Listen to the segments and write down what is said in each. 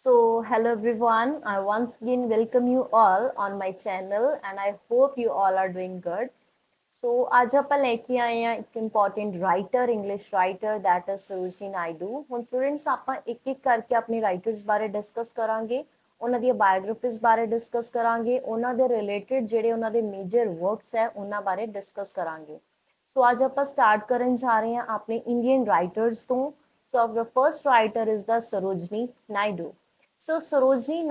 Hello everyone. I once again welcome you all on my channel and I hope you all are doing good. ਅੱਜ ਆਪਾਂ ਲੈ ਕੇ ਆਏ ਹਾਂ ਇੱਕ important writer English writer that is Sarojini Naidu. ਹੁਣ students ਆਪਾਂ ਇੱਕ ਇੱਕ ਕਰਕੇ ਆਪਣੇ ਰਾਈਟਰਸ ਬਾਰੇ ਡਿਸਕਸ ਕਰਾਂਗੇ, ਉਹਨਾਂ ਦੀਆਂ ਬਾਇਓਗ੍ਰਾਫੀਜ਼ ਬਾਰੇ ਡਿਸਕਸ ਕਰਾਂਗੇ, ਉਹਨਾਂ ਦੇ ਰਿਲੇਟਡ ਜਿਹੜੇ ਉਹਨਾਂ ਦੇ ਮੇਜਰ ਵਰਕਸ ਹੈ ਉਹਨਾਂ ਬਾਰੇ ਡਿਸਕਸ ਕਰਾਂਗੇ। ਅੱਜ ਆਪਾਂ ਸਟਾਰਟ ਕਰਨ ਜਾ ਰਹੇ ਹਾਂ ਆਪਣੇ ਇੰਡੀਅਨ ਰਾਈਟਰਸ ਤੋਂ। the first writer is the Sarojini Naidu. Sarojini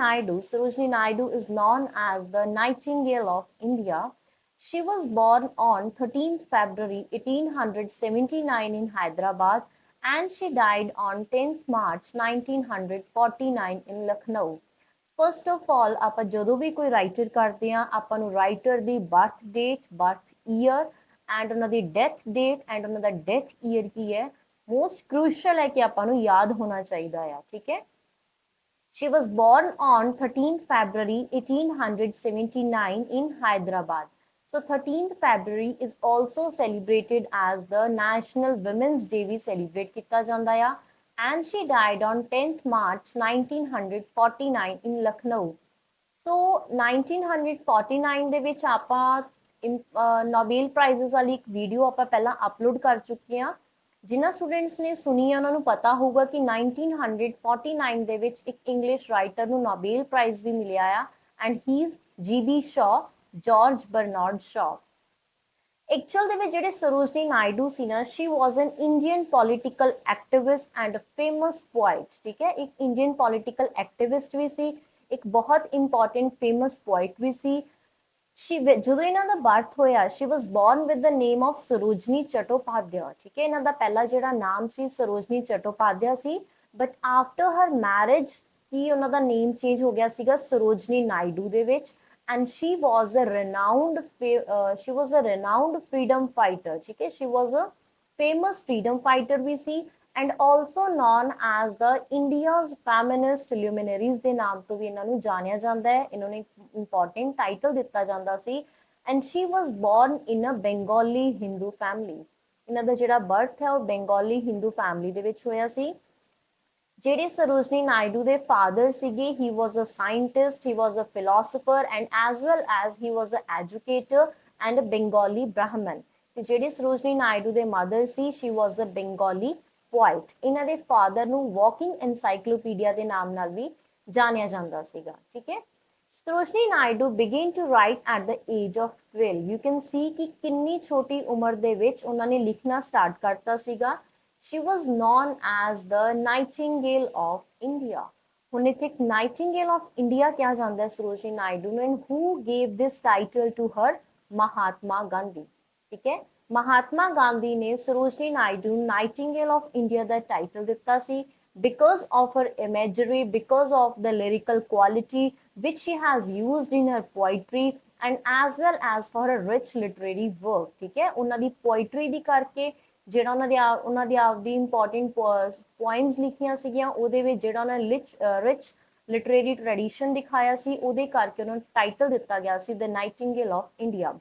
Naidu is known as the Nightingale of India. She was born on 13th February 1879 in Hyderabad and she died on 10th March 1949 in Lucknow. First of all, ਆਪਾਂ ਜਦੋਂ ਵੀ ਕੋਈ writer ਕਰਦੇ ਆ ਆਪਾਂ ਨੂੰ writer the birth date, birth year and ਉਹਨਾਂ ਦੀ death date and ਉਹਨਾਂ ਦਾ death year ਕੀ ਹੈ ਮੋਸਟ ਕ੍ਰੂਸ਼ਲ ਹੈ ਕਿ ਆਪਾਂ ਨੂੰ ਯਾਦ ਹੋਣਾ ਚਾਹੀਦਾ ਆ। ਠੀਕ ਹੈ। She was born on 13th February 1879 in Hyderabad. So 13th February is also celebrated as the National Women's Day we celebrate ਕੀਤਾ ਜਾਂਦਾ ਆ and she died on 10th March 1949 in Lucknow. So 1949 ਦੇ ਵਿੱਚ ਆਪਾਂ ਨੋਬੇਲ ਪ੍ਰਾਈਜ਼ਸ ਵਾਲੀ ਇੱਕ video ਆਪਾਂ ਪਹਿਲਾਂ ਅਪਲੋਡ ਕਰ ਚੁੱਕੇ ਹਾਂ। ਜਿਨ੍ਹਾਂ ਸਟੂਡੈਂਟਸ ਨੇ ਸੁਣੀ ਹੈ ਉਹਨਾਂ ਨੂੰ ਪਤਾ ਹੋਊਗਾ ਕਿ 1949 ਦੇ ਵਿੱਚ ਇੱਕ ਇੰਗਲਿਸ਼ ਰਾਈਟਰ ਨੂੰ ਨੋਬੇਲ ਪ੍ਰਾਈਜ਼ ਵੀ ਮਿਲਿਆ ਆ and he is GB Shaw, George Bernard Shaw. Actual ਦੇ ਵਿੱਚ ਜਿਹੜੇ ਸਰੋਜਨੀ ਨਾਇਡੂ ਸੀ ਨਾ, she was an Indian political activist and famous poet. ਠੀਕ ਹੈ, ਇੱਕ ਇੰਡੀਅਨ ਪੋਲੀਟੀਕਲ ਐਕਟਿਵਿਸਟ ਵੀ ਸੀ, ਇੱਕ ਬਹੁਤ ਇੰਪੋਰਟੈਂਟ ਫੇਮਸ ਪੋਇਟ ਵੀ ਸੀ। ਜਦੋਂ ਇਹਨਾਂ ਦਾ ਬਰਥ ਹੋਇਆ she was born with the name of Sarojini Chattopadhyay. ਠੀਕ ਹੈ, ਇਹਨਾਂ ਦਾ ਪਹਿਲਾ ਜਿਹੜਾ ਨਾਮ ਸੀ ਸਰੋਜਨੀ ਚਟੋਪਾਧਿਆ ਸੀ, ਬਟ ਆਫਟਰ ਹਰ ਮੈਰਿਜ ਕੀ ਉਹਨਾਂ ਦਾ ਨੇਮ ਚੇਂਜ ਹੋ ਗਿਆ ਸੀਗਾ ਸਰੋਜਨੀ ਨਾਇਡੂ ਦੇ ਵਿੱਚ and she was a renowned freedom fighter. ठीक है, she was a famous freedom fighter भी ਸੀ and also known as the India's feminist luminaries ਦੇ ਨਾਮ ਤੋਂ ਵੀ ਇਹਨਾਂ ਨੂੰ ਜਾਣਿਆ ਜਾਂਦਾ ਹੈ। ਇਹਨਾਂ ਨੂੰ important title ਦਿੱਤਾ ਜਾਂਦਾ ਸੀ and she was born in a Bengali Hindu family. ਇਹਨਾਂ ਦਾ ਜਿਹੜਾ birth ਹੈ ਉਹ ਬੰਗਾਲੀ ਹਿੰਦੂ ਫੈਮਿਲੀ ਦੇ ਵਿੱਚ ਹੋਇਆ ਸੀ। ਜਿਹੜੇ ਸਰੋਜਨੀ ਨਾਇਡੂ ਦੇ ਫਾਦਰ ਸੀਗੇ, he was a scientist, he was a philosopher and as well as he was an educator and a Bengali Brahmin. ਤੇ ਜਿਹੜੀ ਸਰੋਜਨੀ ਨਾਇਡੂ ਦੇ mother C, she was a Bengali poet. ਇਹਨਾਂ ਦੇ ਫਾਦਰ ਨੂੰ ਵਾਕਿੰਗ ਐਨਸਾਈਕਲੋਪੀਡੀਆ ਦੇ ਨਾਮ ਨਾਲ ਵੀ ਜਾਣਿਆ ਜਾਂਦਾ ਸੀਗਾ। ਠੀਕ ਹੈ। Sarojini Naidu began to write at the age of 12. You can see ਕਿ ਕਿੰਨੀ ਛੋਟੀ ਉਮਰ ਦੇ ਵਿੱਚ ਉਹਨਾਂ ਨੇ ਲਿਖਣਾ ਸਟਾਰਟ ਕਰਤਾ ਸੀਗਾ। She was known as the Nightingale of India. ਹੁਣ ਇੱਥੇ Nightingale of India ਕਿਹਾ ਜਾਂਦਾ ਹੈ ਸਰੋਜਨੀ ਨਾਇਡੂ ਨੂੰ and who gave this title to her? Mahatma Gandhi. ਠੀਕ ਹੈ, ਮਹਾਤਮਾ ਗਾਂਧੀ ਨੇ ਸਰੋਜਨੀ ਨਾਇਡੂ ਨੂੰ Nightingale of India the title ਦਿੱਤਾ ਸੀ because of her imagery, because of the lyrical quality which she has used in her poetry and as well as for her rich literary work. ਠੀਕ ਹੈ, ਉਹਨਾਂ ਦੀ poetry ਦੀ ਕਰਕੇ ਜਿਹੜਾ ਉਹਨਾਂ ਦੀ ਆਪਦੀ important poems ਲਿਖੀਆਂ ਸੀਗੀਆਂ ਉਹਦੇ ਵਿੱਚ ਜਿਹੜਾ ਉਹਨਾਂ ਨੇ ਰਿਚ ਲਿਟਰੇਰੀ ਟ੍ਰੈਡੀਸ਼ਨ ਦਿਖਾਇਆ ਸੀ ਉਹਦੇ ਕਰਕੇ ਉਹਨਾਂ ਨੂੰ ਟਾਈਟਲ ਦਿੱਤਾ ਗਿਆ ਸੀ the nightingale of India.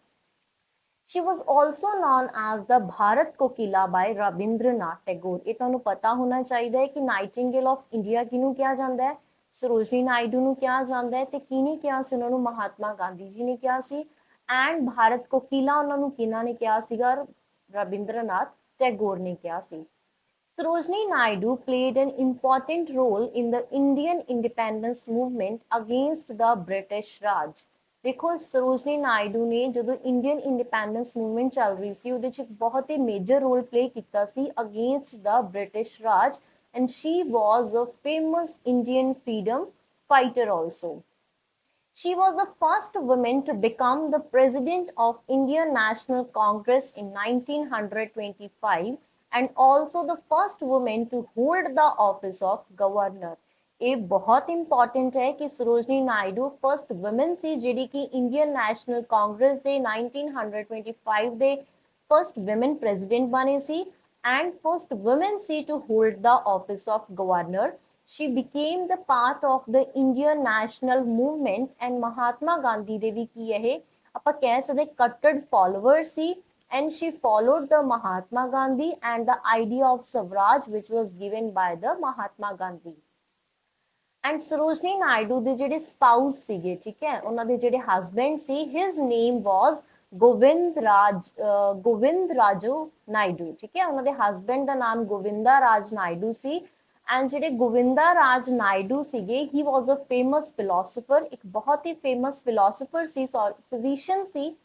She was also known as the Bharat Kokila by Rabindranath Tagore. ਇਹ ਤੁਹਾਨੂੰ ਪਤਾ ਹੋਣਾ ਚਾਹੀਦਾ ਹੈ ਕਿ ਨਾਈਟਿੰਗੇਲ ਆਫ ਇੰਡੀਆ ਕਿਹਨੂੰ ਕਿਹਾ ਜਾਂਦਾ ਹੈ? ਸਰੋਜਨੀ ਨਾਇਡੂ ਨੂੰ ਕਿਹਾ ਜਾਂਦਾ ਹੈ ਤੇ ਕਿਹਨੇ ਕਿਹਾ ਸੀ ਉਹਨਾਂ ਨੂੰ? ਮਹਾਤਮਾ ਗਾਂਧੀ ਜੀ ਨੇ ਕਿਹਾ ਸੀ ਐਂਡ ਭਾਰਤ ਕੋਕਿਲਾ ਉਹਨਾਂ ਨੂੰ ਕਿਹਨਾਂ ਨੇ ਕਿਹਾ ਸੀਗਾ? ਰਵਿੰਦਰਨਾਥ ਟੈਗੋਰ ਨੇ ਕਿਹਾ ਸੀ। Sarojini Naidu played an important role in the Indian independence movement against the British Raj. ਦੇਖੋ ਸਰੋਜਨੀ ਨਾਇਡੂ ਨੇ ਜਦੋਂ ਇੰਡੀਅਨ ਇੰਡੀਪੈਂਡੈਂਸ ਮੂਵਮੈਂਟ ਚੱਲ ਰਹੀ ਸੀ ਉਹਦੇ ਚ ਬਹੁਤ ਹੀ ਮੇਜਰ ਰੋਲ ਪਲੇ ਕੀਤਾ ਸੀ against the British Raj and she was a famous Indian freedom fighter also. She was the first woman to become the president of Indian National Congress in 1925 and also the first woman to hold the office of governor. ਇਹ ਬਹੁਤ important ਹੈ ਕਿ Sarojini Naidu first woman ਸੀ ਜਿਹੜੀ ਕਿ Indian national Congress ਦੇ 1925 ਦੇ first woman president ਬਣੇ ਸੀ and first woman C to hold the office of governor. She became the part of the Indian national movement and Mahatma Gandhi ਦੇ ਵੀ ਕੀ ਇਹ ਆਪਾਂ ਕਹਿ ਸਕਦੇ ਕੱਟੜ follower C and she followed the Mahatma Gandhi and the idea of Swaraj which was given by the Mahatma Gandhi. And Sarojini Naidu ਦੇ ਜਿਹੜੇ spouse ਸੀਗੇ, ਠੀਕ ਹੈ, ਉਹਨਾਂ ਦੇ ਜਿਹੜੇ ਹਸਬੈਂਡ ਸੀ, ਹਿਜ਼ ਨੇਮ ਵਾਜ਼ ਗੋਵਿੰਦ ਰਾਜੂ ਨਾਇਡੂ, ਠੀਕ ਹੈ, ਉਹਨਾਂ ਦੇ ਹਸਬੈਂਡ ਦਾ ਨਾਮ ਗੋਵਿੰਦਾ ਰਾਜ ਨਾਇਡੂ ਸੀ। ਐਂਡ ਜਿਹੜੇ ਗੋਵਿੰਦਾ ਰਾਜ ਨਾਇਡੂ ਸੀਗੇ, ਹੀ ਵਾਜ਼ ਅ ਫੇਮਸ ਫਿਲੋਸਫਰ, ਇੱਕ ਬਹੁਤ ਹੀ ਫੇਮਸ ਫਿਲੋਸਫਰ ਸੀ, ਫਿਜ਼ੀਸ਼ੀਅਨ ਸੀ।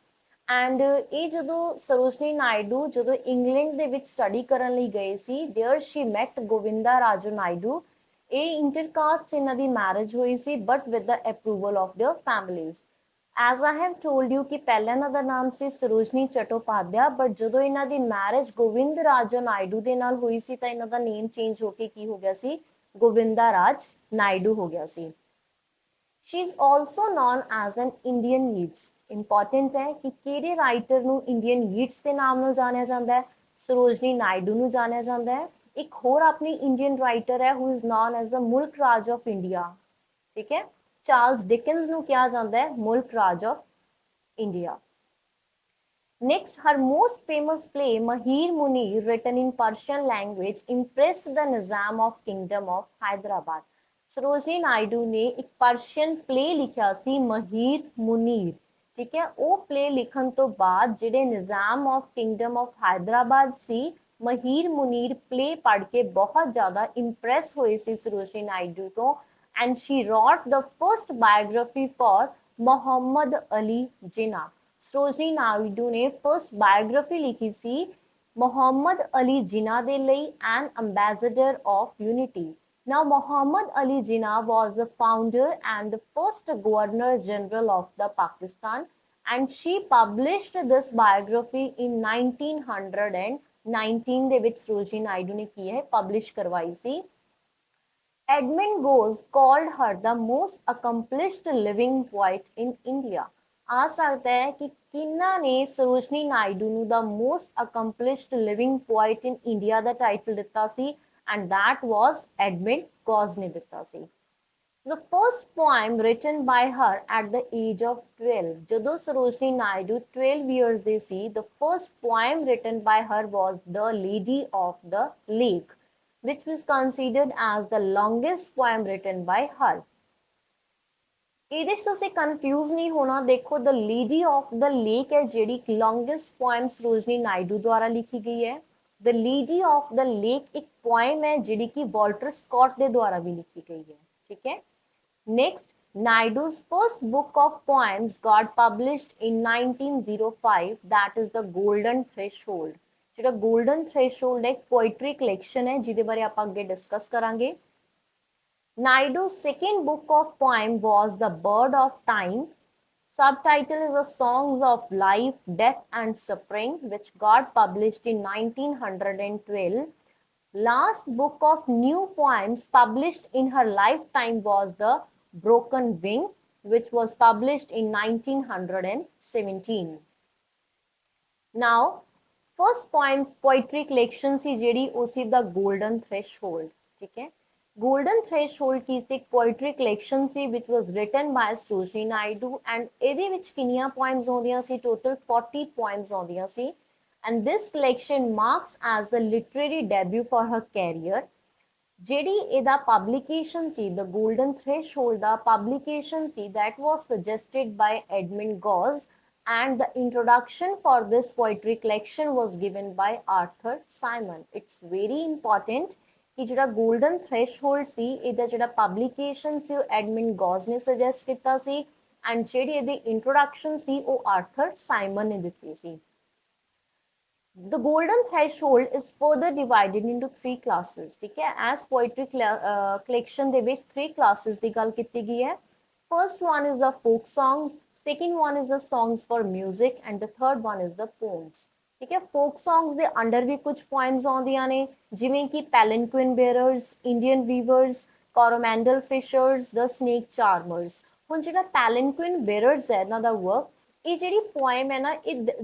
ਐਂਡ ਇਹ ਜਦੋਂ ਸਰੋਜਨੀ ਨਾਇਡੂ ਜਦੋਂ ਇੰਗਲੈਂਡ ਦੇ ਵਿੱਚ ਸਟੱਡੀ ਕਰਨ ਲਈ ਗਏ ਸੀ, there she met Govinda Raju Naidu. ਇਹ ਇੰਟਰਕਾਸਟ ਇਹਨਾਂ ਦੀ ਮੈਰਿਜ ਹੋਈ ਸੀ, but with the approval of their families. As I have told you ਕਿ ਪਹਿਲਾਂ ਇਹਨਾਂ ਦਾ ਨਾਮ ਸੀ ਸਰੋਜਨੀ ਚਟੋਪਾਧਿਆ, ਬਟ ਜਦੋਂ ਇਹਨਾਂ ਦੀ ਮੈਰਿਜ ਗੋਵਿੰਦ ਰਾਜੂ ਨਾਇਡੂ ਦੇ ਨਾਲ ਹੋਈ ਸੀ ਤਾਂ ਇਹਨਾਂ ਦਾ ਨੇਮ ਚੇਂਜ ਹੋ ਕੇ ਕੀ ਹੋ ਗਿਆ ਸੀ, ਗੋਵਿੰਦਾ ਰਾਜ ਨਾਇਡੂ ਹੋ ਗਿਆ ਸੀ। She is also known as an Indian Yeats। Important ਹੈ ਕਿ ਕਿਹੜੇ ਰਾਈਟਰ ਨੂੰ ਇੰਡੀਅਨ ਯੀਟਸ ਦੇ ਨਾਮ ਨਾਲ ਜਾਣਿਆ ਜਾਂਦਾ ਹੈ, ਸਰੋਜਨੀ ਨਾਇਡੂ ਨੂੰ ਜਾਣਿਆ ਜਾਂਦਾ ਹੈ। ਇੱਕ ਹੋਰ ਆਪਣੀ ਇੰਡੀਅਨ ਰਾਈਟਰ ਹੈ ਹੂ ਇਜ਼ ਨੋਨ ਐਜ਼ ਦ ਮੁਲਕ ਰਾਜ ਆਫ ਇੰਡੀਆ, ਠੀਕ ਹੈ, ਚਾਰਲਸ ਡਿਕਨਸ ਨੂੰ ਕਿਹਾ ਜਾਂਦਾ ਹੈ Mulk Raj of India. Next, her most famous play, Mahir Munir, written in Persian language, impressed the Nizam of Kingdom of Hyderabad। Sarojini Naidu ਨੇ ਇੱਕ ਪਰਸ਼ੀਅਨ ਪਲੇ ਲਿਖਿਆ ਸੀ ਮਹੀਰ ਮੁਨੀਰ, ਠੀਕ ਹੈ, ਉਹ ਪਲੇ ਲਿਖਣ ਤੋਂ ਬਾਅਦ ਜਿਹੜੇ Nizam of kingdom of Hyderabad ਸੀ, ਮਹੀਰ ਮੁਨੀਰ ਪਲੇ ਪੜ੍ਹ ਕੇ ਬਹੁਤ ਜ਼ਿਆਦਾ ਇੰਪ੍ਰੈਸ ਹੋਏ ਸੀ ਸਰੋਜਨੀ ਨਾਇਡੂ ਤੋਂ। And she wrote the first biography for Muhammad Ali Jinnah. Sarojini Naidu ਨੇ ਫਰਸਟ ਬਾਇਓਗ੍ਰਾਫੀ ਲਿਖੀ ਸੀ ਮੁਹੰਮਦ ਅਲੀ ਜਿਨਾ ਦੇ ਲਈ, an ambassador of unity. Now, Muhammad Ali Jinnah was the founder and the first Governor General of the Pakistan, and she published this biography in 1919 ਦੇ ਵਿੱਚ ਸਰੋਜਨੀ ਨਾਇਡੂ ਨੇ ਕੀ ਹੈ publish ਕਰਵਾਈ ਸੀ। Edmund Gosse called her the most accomplished living poet in India। ਆ ਸਕਦਾ ਹੈ ਕਿ ਕਿਹਨਾਂ ਨੇ ਸਰੋਜਨੀ ਨਾਇਡੂ ਨੂੰ the most accomplished living poet in India the title ਦਿੱਤਾ ਸੀ, and that was Edmund Gosse ਨੇ ਦਿੱਤਾ ਸੀ। The first poem written by her at the age of 12। ਜਦੋਂ ਸਰੋਜਨੀ ਨਾਇਡੂ 12 years ਦੇ ਸੀ, the first poem written by her was The Lady of the Lake, which was considered as the longest poem written by her। ਇਹਦੇ 'ਚ ਤੁਸੀਂ confuse ਨਹੀਂ ਹੋਣਾ, ਦੇਖੋ ਦ lady of the lake ਹੈ ਜਿਹੜੀ ਲੌਂਗੇਸਟ ਪੋਇਮ ਸਰੋਜਨੀ ਨਾਇਡੂ ਦੁਆਰਾ ਲਿਖੀ ਗਈ ਹੈ। ਦ ਲੇਡੀ ਆਫ ਦ ਲੇਕ ਇੱਕ ਪੋਇਮ ਹੈ ਜਿਹੜੀ ਕਿ ਵਾਲਟਰ ਸਕॉट ਦੇ ਦੁਆਰਾ ਵੀ ਲਿਖੀ ਗਈ ਹੈ, ਠੀਕ ਹੈ। Next, Naidu's first book of poems got published in 1905, that is the Golden Threshold। ਜਿਹੜਾ Golden Threshold ਹੈ ਪੋਇਟਰੀ ਕਲੈਕਸ਼ਨ ਹੈ ਜਿਹਦੇ ਬਾਰੇ ਆਪਾਂ ਅੱਗੇ ਡਿਸਕਸ ਕਰਾਂਗੇ। Naidu's second book of poem was The Bird of Time। Subtitle is The Songs of Life, Death and Suffering, which got published in 1912। Last book of new poems published in her lifetime was The Broken Wing, which was published in 1917। Now, first poem poetry collection ਸੀ ਜਿਹੜੀ ਉਹ ਸੀ The Golden Threshold, ਠੀਕ ਹੈ। Golden Threshold Ki C, poetry collection C which was written by ਸਰੋਜਨੀ Naidu, and ਇਹਦੇ ਵਿੱਚ ਕਿੰਨੀਆਂ poems ਆਉਂਦੀਆਂ ਸੀ, total 40 poems ਆਉਂਦੀਆਂ ਸੀ। And this collection marks as the literary debut for her career। ਜਿਹੜੀ ਇਹਦਾ publication C, the Golden Threshold the publication C, that was suggested by Edmund Gosse, and the introduction for this poetry collection was given by Arthur Symon। It's very important ਕਿ ਜਿਹੜਾ Golden Threshold ਸੀ ਇਹਦਾ ਜਿਹੜਾ publication ਸੀ ਉਹ Edmund Gosse ਨੇ suggest ਕੀਤਾ ਸੀ, and ਜਿਹੜੀ ਇਹਦੀ introduction ਸੀ ਉਹ Arthur Symon ਨੇ ਦਿੱਤੀ ਸੀ। The Golden Threshold is further divided into 3 classes, ठीक है। As poetry collection ਦੇ ਵਿੱਚ 3 classes ਦੀ ਗੱਲ ਕੀਤੀ ਗਈ ਹੈ। First one is the folk songs, second one is the songs for music, and the third one is the poems, ठीक है। folk songs ਦੇ ਅੰਡਰ ਵੀ ਕੁਝ poems ਆਉਂਦੀਆਂ ਨੇ ਜਿਵੇਂ ਕਿ palanquin bearers, Indian weavers, coromandel fishers, the snake charmers। ਹੁਣ ਜਿਹੜਾ palanquin bearers ਹੈ ਇਹਨਾਂ ਦਾ work, ਇਹ ਜਿਹੜੀ poem ਹੈ ਨਾ,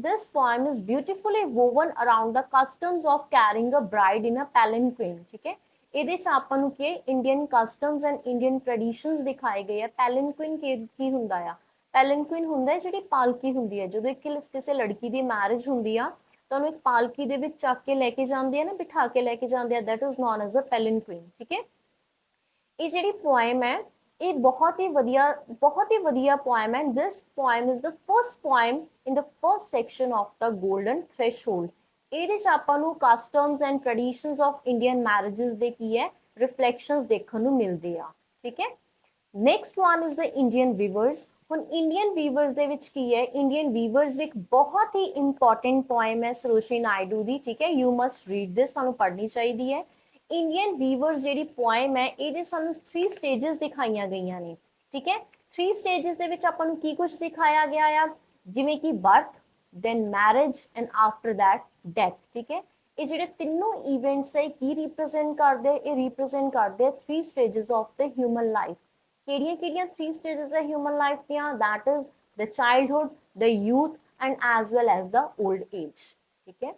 this poem is beautifully woven around the customs of carrying a bride in a palanquin, ਠੀਕ ਹੈ। ਇਹਦੇ ਚ ਆਪਾਂ ਨੂੰ ਕੀ Indian customs and Indian traditions ਦਿਖਾਏ ਗਏ ਆ। ਪੈਲਨਕੁਇਨ ਕੀ ਹੁੰਦਾ ਆ, ਪੈਲਨਕੁਇਨ ਹੁੰਦਾ ਜਿਹੜੀ ਪਾਲਕੀ ਹੁੰਦੀ ਹੈ, ਜਦੋਂ ਕਿਸੇ ਲੜਕੀ ਦੀ ਮੈਰਿਜ ਹੁੰਦੀ ਆ ਤਾਂ ਉਹਨੂੰ ਇੱਕ ਪਾਲਕੀ ਦੇ ਵਿੱਚ ਚੱਕ ਕੇ ਲੈ ਕੇ ਜਾਂਦੇ ਆ ਨਾ, ਬਿਠਾ ਕੇ ਲੈ ਕੇ ਜਾਂਦੇ ਆ, that is known as a palanquin, ਠੀਕ ਹੈ। ਇਹ ਜਿਹੜੀ ਪੋਇਮ ਹੈ ਇਹ ਬਹੁਤ ਹੀ ਵਧੀਆ ਪੋਇਮ ਹੈ। This poem is the first poem in the first section of the golden threshold. ਇਹਦੇ ਚ ਆਪਾਂ ਨੂੰ customs and traditions of Indian marriages ਦੇ ਕੀ ਹੈ ਰਿਫਲੈਕਸ਼ਨਸ ਦੇਖਣ ਨੂੰ ਮਿਲਦੇ ਆ। ਠੀਕ ਹੈ, next one is the Indian viewers. ਹੁਣ ਇੰਡੀਅਨ ਵੀਵਰਸ ਦੇ ਵਿੱਚ ਕੀ ਹੈ, ਇੰਡੀਅਨ ਵੀਵਰਸ ਵੀ ਇੱਕ ਬਹੁਤ ਹੀ ਇੰਪੋਰਟੈਂਟ ਪੋਇਮ ਹੈ ਸਰੋਜਨੀ ਨਾਇਡੂ ਦੀ। ਠੀਕ ਹੈ, ਯੂ ਮਸਟ ਰੀਡ ਦਿਸ, ਤੁਹਾਨੂੰ ਪੜ੍ਹਨੀ ਚਾਹੀਦੀ ਹੈ। ਇੰਡੀਅਨ ਵੀਵਰਸ ਜਿਹੜੀ ਪੋਇਮ ਹੈ ਇਹਦੇ ਸਾਨੂੰ 3 ਸਟੇजेस ਦਿਖਾਈਆਂ ਗਈਆਂ ਨੇ। ਠੀਕ ਹੈ, 3 ਸਟੇजेस ਦੇ ਵਿੱਚ ਆਪਾਂ ਨੂੰ ਕੀ ਕੁਝ ਦਿਖਾਇਆ ਗਿਆ ਆ, ਜਿਵੇਂ ਕਿ birth, then marriage and after that death। ਠੀਕ ਹੈ, ਇਹ ਜਿਹੜੇ ਤਿੰਨੋਂ ਇਵੈਂਟਸ ਹੈ ਕੀ ਰਿਪਰੈਜ਼ੈਂਟ ਕਰਦੇ, ਇਹ ਰਿਪਰੈਜ਼ੈਂਟ ਕਰਦੇ 3 stages of the human life. ਕਿਹੜੀਆਂ ਕਿਹੜੀਆਂ 3 ਸਟੇजेस ਹੈ ਹਿਊਮਨ ਲਾਈਫ ਦੀਆਂ, that is the childhood, the youth and as well as the old age। ਠੀਕ ਹੈ,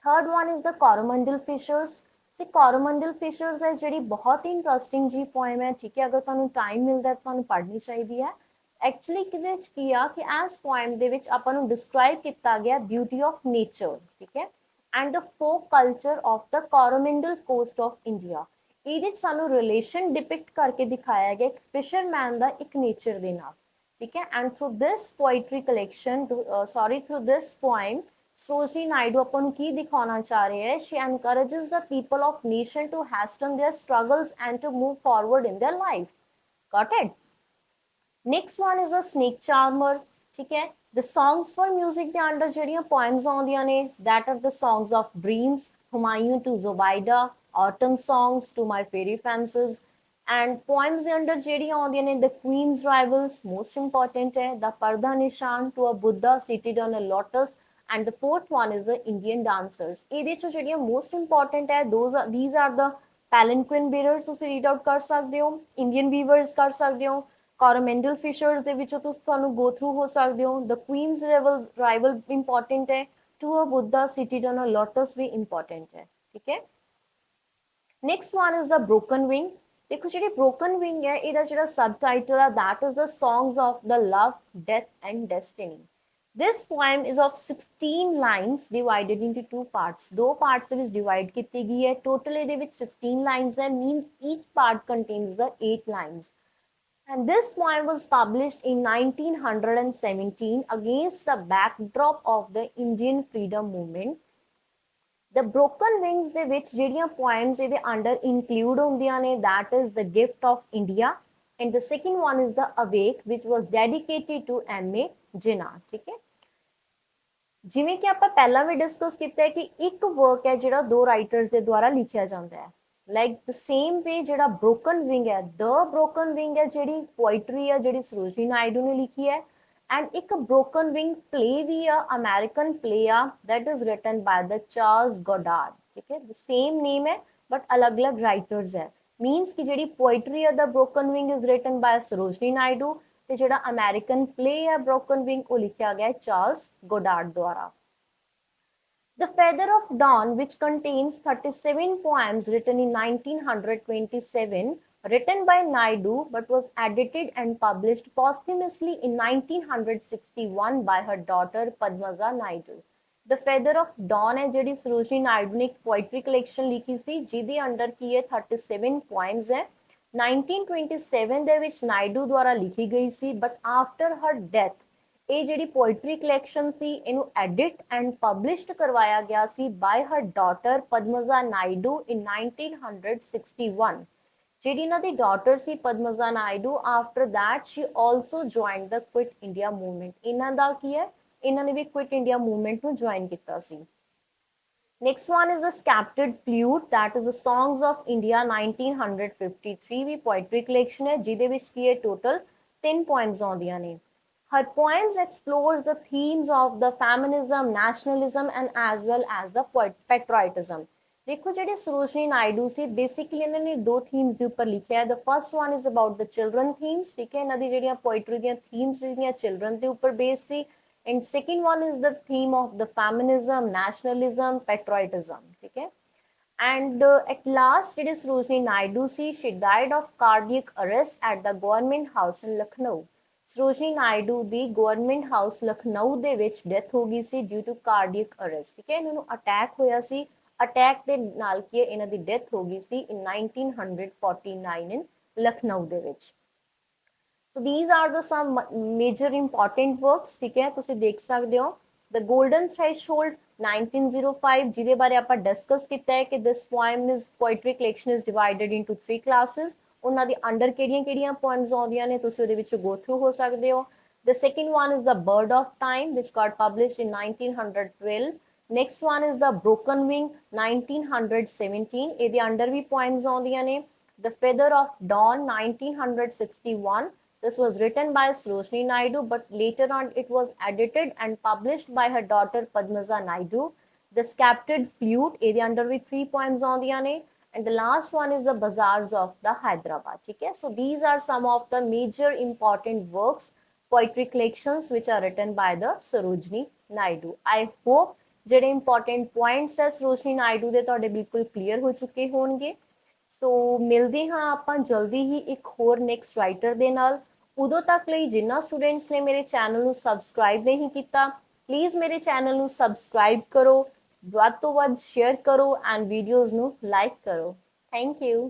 third one is the coromandel fissures। Say coromandel fissures ਹੈ ਜਿਹੜੀ ਬਹੁਤ ਹੀ ਇੰਟਰਸਟਿੰਗ ਜੀ ਪੋਇਮ ਹੈ। ਠੀਕ ਹੈ, ਅਗਰ ਤੁਹਾਨੂੰ ਟਾਈਮ ਮਿਲਦਾ ਤੁਹਾਨੂੰ ਪੜ੍ਹਨੀ ਚਾਹੀਦੀ ਹੈ। ਐਕਚੁਅਲੀ ਕਿਹਦੇ ਵਿੱਚ ਕੀ ਆ ਕਿ ਇਸ ਪੋਇਮ ਦੇ ਵਿੱਚ ਆਪਾਂ ਨੂੰ ਡਿਸਕ੍ਰਾਈਬ ਕੀਤਾ ਗਿਆ ਬਿਊਟੀ ਆਫ ਨੇਚਰ। ਠੀਕ ਹੈ, and the folk culture of the Coromandel coast of India. ਇਹਦੇ ਚ ਸਾਨੂੰ ਰਿਲੇਸ਼ਨ ਡਿਪਿਕਟ ਕਰਕੇ ਦਿਖਾਇਆ ਗਿਆ ਇੱਕ ਫਿਸ਼ਰਮੈਨ ਦਾ ਇੱਕ ਨੇਚਰ ਦੇ ਨਾਲ। ਠੀਕ ਹੈ, and throw this poetry collection through this poem Sarojini Naidu ਆਪਾਂ ਨੂੰ ਕੀ ਦਿਖਾਉਣਾ ਚਾਹ ਰਹੇ ਹੈ, she encourages the people of nation to hasten their struggles and to move forward in their life। got it? Next one is the snake charmer। ठीक है, the songs for music ਦੇ under ਜਿਹੜੀਆਂ poems ਆਉਂਦੀਆਂ ਨੇ, that are the songs of dreams, Humayun to Zobaida, autumn songs to my fairy fences। and poems ਦੇ under ਜਿਹੜੀਆਂ ਆਉਂਦੀਆਂ ਨੇ, the queen's rivals most important ਹੈ, the parda nishan to a buddha seated on a lotus। and the fourth one is the Indian dancers। ਇਹਦੇ ਚੋਂ ਜਿਹੜੀਆਂ most important ਹੈ these are the palanquin bearers, ਤੁਸੀਂ read out ਕਰ ਸਕਦੇ ਹੋ, Indian weavers ਕਰ ਸਕਦੇ ਹੋ, ਕੋਰੋਮੈਂਡਲ ਫਿਸ਼ਰਸ ਦੇ ਵਿੱਚੋਂ ਤੁਸੀਂ ਤੁਹਾਨੂੰ ਗੋ ਥਰੂ ਹੋ ਸਕਦੇ ਹੋ, ਦ ਕੁਈਨਸ ਰਾਈਵਲ ਇੰਪੋਰਟੈਂਟ ਹੈ, to a Buddha seated on a lotus ਵੀ ਇੰਪੋਰਟੈਂਟ ਹੈ। ਠੀਕ ਹੈ, next one is the broken wing. ਦੇਖੋ ਜਿਹੜੀ ਬ੍ਰੋਕਨ ਵਿੰਗ ਹੈ ਇਹਦਾ ਜਿਹੜਾ ਸਬ ਟਾਈਟਲ ਹੈ that is the songs of the love, death and destiny। This poem is of 16 lines divided into 2 parts। ਦੋ parts ਦੇ ਵਿੱਚ divide ਕੀਤੀ ਗਈ ਹੈ। Total ਇਹਦੇ ਵਿੱਚ 16 lines ਹੈ, means each part contains the 8 lines। And this poem was published in 1917 against the backdrop of the Indian freedom movement। The broken wings ਦੇ ਵਿੱਚ ਜਿਹੜੀਆਂ poems ਇਹਦੇ under include ਹੁੰਦੀਆਂ ਨੇ, that is the gift of India and the second one is the awake which was dedicated to M.A. Jinnah। ਠੀਕ ਹੈ, ਜਿਵੇਂ ਕਿ ਆਪਾਂ ਪਹਿਲਾਂ ਵੀ ਡਿਸਕਸ ਕੀਤਾ ਹੈ ਕਿ ਇੱਕ ਵਰਕ ਹੈ ਜਿਹੜਾ ਦੋ ਰਾਈਟਰਸ ਦੇ ਦੁਆਰਾ ਲਿਖਿਆ ਜਾਂਦਾ ਹੈ। ਲਾਈਕ ਦ ਸੇਮ ਵੇ ਜਿਹੜਾ ਬ੍ਰੋਕਨ ਵਿੰਗ ਹੈ, ਦ ਬ੍ਰੋਕਨ ਵਿੰਗ ਹੈ ਜਿਹੜੀ ਪੋਇਟਰੀ ਹੈ ਜਿਹੜੀ ਸਰੋਜਨੀ ਨਾਇਡੂ ਨੇ ਲਿਖੀ ਹੈ। ਐਂਡ ਇੱਕ ਬ੍ਰੋਕਨ ਵਿੰਗ ਪਲੇ ਵੀ ਆ, ਅਮਰੀਕਨ ਪਲੇ ਆ, that is written by the Charles Goddard। ਠੀਕ ਹੈ, the same name ਹੈ ਬਟ ਅਲੱਗ-ਅਲੱਗ ਰਾਈਟਰਸ ਹੈ। ਮੀਨਸ ਕਿ ਜਿਹੜੀ ਪੋਇਟਰੀ ਹੈ the broken wing is written by ਸਰੋਜਨੀ ਨਾਇਡੂ ਤੇ ਜਿਹੜਾ ਅਮਰੀਕਨ ਪਲੇ ਹੈ ਬ੍ਰੋਕਨ ਵਿੰਗ ਉਹ ਲਿਖਿਆ ਗਿਆ ਚਾਰਲਸ ਗੋਡਾਰਡ ਦੁਆਰਾ। The Feather of Dawn, which contains 37 poems written in 1927, written by Naidu but was edited and published posthumously in 1961 by her daughter Padmaja Naidu। The Feather of Dawn है ਜਿਹੜੀ ਸਰੋਜਨੀ ਨਾਇਡੂ ਨੇ ਇੱਕ poetry collection ਲਿਖੀ ਸੀ ਜਿਹਦੇ under ਕੀ ਹੈ 37 poems ਹੈ। 1927 ਦੇ ਵਿੱਚ ਨਾਇਡੂ ਦੁਆਰਾ ਲਿਖੀ ਗਈ ਸੀ ਬਟ ਆਫਟਰ ਹਰ ਡੈਥ ਇਹ ਜਿਹੜੀ ਪੋਇਟਰੀ ਕਲੈਕਸ਼ਨ ਸੀ ਇਹਨੂੰ ਐਡਿਟ ਐਂਡ ਪਬਲਿਸ਼ਡ ਕਰਵਾਇਆ ਗਿਆ ਸੀ ਬਾਈ ਹਰ ਡਾਟਰ ਪਦਮਜਾ ਨਾਇਡੂ ਇਨ 1961। ਜਿਹੜੀ ਇਹਨਾਂ ਦੀ ਡਾਟਰ ਸੀ Padmaja Naidu after that she also joined the quit India movement. ਇਹਨਾਂ ਦਾ ਕੀ ਹੈ, ਇਹਨਾਂ ਨੇ ਵੀ ਕੁਇਟ ਇੰਡੀਆ ਮੂਵਮੈਂਟ ਨੂੰ ਜੁਆਇਨ ਕੀਤਾ ਸੀ। Next one is the Sceptred Flute, that is the Songs of India 1953 we poetry collection ਹੈ ਜਿਹਦੇ ਵਿੱਚ ਕੀ ਹੈ total 10 poems ਆਉਂਦੀਆਂ ਨੇ। Her poems explores the themes of the feminism, nationalism and as well as the patriotism। ਦੇਖੋ ਜਿਹੜੇ ਸਰੋਜਨੀ ਨਾਇਡੂ ਸੀ basically ਇਹਨਾਂ ਨੇ ਦੋ ਥੀਮਸ ਦੇ ਉੱਪਰ ਲਿਖਿਆ ਹੈ। The first one is about the children themes। ਠੀਕ ਹੈ, ਇਹਨਾਂ ਦੀ ਜਿਹੜੀਆਂ poetry ਦੀਆਂ themes ਜਿਹੜੀਆਂ children ਦੇ ਉੱਪਰ based C. And second one is the theme of the feminism, nationalism, patriotism। ठीक है, and at last it is Sarojini Naidu see she died of cardiac arrest at the government house in Lucknow। Sarojini Naidu the government house Lucknow ਦੇ ਵਿੱਚ death ਹੋ ਗਈ ਸੀ due to cardiac arrest। ਠੀਕ ਹੈ, ਇਹਨਾਂ ਨੂੰ ਅਟੈਕ ਹੋਇਆ ਸੀ ਅਟੈਕ ਦੇ ਨਾਲ ਕੀ ਇਹਨਾਂ ਦੀ ਡੈਥ ਹੋ ਗਈ ਸੀ ਇਨ 1949 ਇਨ ਲਖਨਊ ਦੇ ਵਿੱਚ। So these are the some major important works, ठीक है ਤੁਸੀਂ ਦੇਖ ਸਕਦੇ ਹੋ। The Golden Threshold 1905 ਜਿਹਦੇ ਬਾਰੇ ਆਪਾਂ ਡਿਸਕਸ ਕੀਤਾ ਹੈ ਕਿ this poem is poetry collection is divided into 3 classes, ਉਹਨਾਂ ਦੀ ਅੰਡਰ ਕਿਹੜੀਆਂ poems ਆਉਂਦੀਆਂ ਨੇ ਤੁਸੀਂ ਉਹਦੇ ਵਿੱਚ go through ਹੋ ਸਕਦੇ ਹੋ। The second one is The Bird of Time which got published in 1912. Next one is The Broken Wing 1917, ਇਹਦੇ ਅੰਡਰ ਵੀ poems ਆਉਂਦੀਆਂ ਨੇ। The Feather of Dawn 1961, this was written by Sarojini Naidu, but later on it was edited and published by her daughter Padmaja Naidu. The Sculpted Flute, ਇਹਦੇ under ਵੀ 3 poems ਆਉਂਦੀਆਂ ਨੇ। And the last one is The Bazaars of the Hyderabad, ठीक है। So these are some of the major important works, poetry collections which are written by the Sarojini Naidu. I hope ਜਿਹੜੇ important points ਹੈ Sarojini Naidu ਦੇ ਤੁਹਾਡੇ ਬਿਲਕੁਲ clear ਹੋ ਚੁੱਕੇ ਹੋਣਗੇ। ਸੋ ਮਿਲਦੇ ਹਾਂ ਆਪਾਂ ਜਲਦੀ ਹੀ ਇੱਕ ਹੋਰ ਨੈਕਸਟ ਰਾਈਟਰ ਦੇ ਨਾਲ। ਉਦੋਂ ਤੱਕ ਲਈ ਜਿਨ੍ਹਾਂ ਸਟੂਡੈਂਟਸ ਨੇ ਮੇਰੇ ਚੈਨਲ ਨੂੰ ਸਬਸਕ੍ਰਾਈਬ ਨਹੀਂ ਕੀਤਾ, ਪਲੀਜ਼ ਮੇਰੇ ਚੈਨਲ ਨੂੰ ਸਬਸਕ੍ਰਾਈਬ ਕਰੋ, ਵੱਧ ਤੋਂ ਵੱਧ ਸ਼ੇਅਰ ਕਰੋ ਐਂਡ ਵੀਡੀਓਜ਼ ਨੂੰ ਲਾਈਕ ਕਰੋ। Thank you.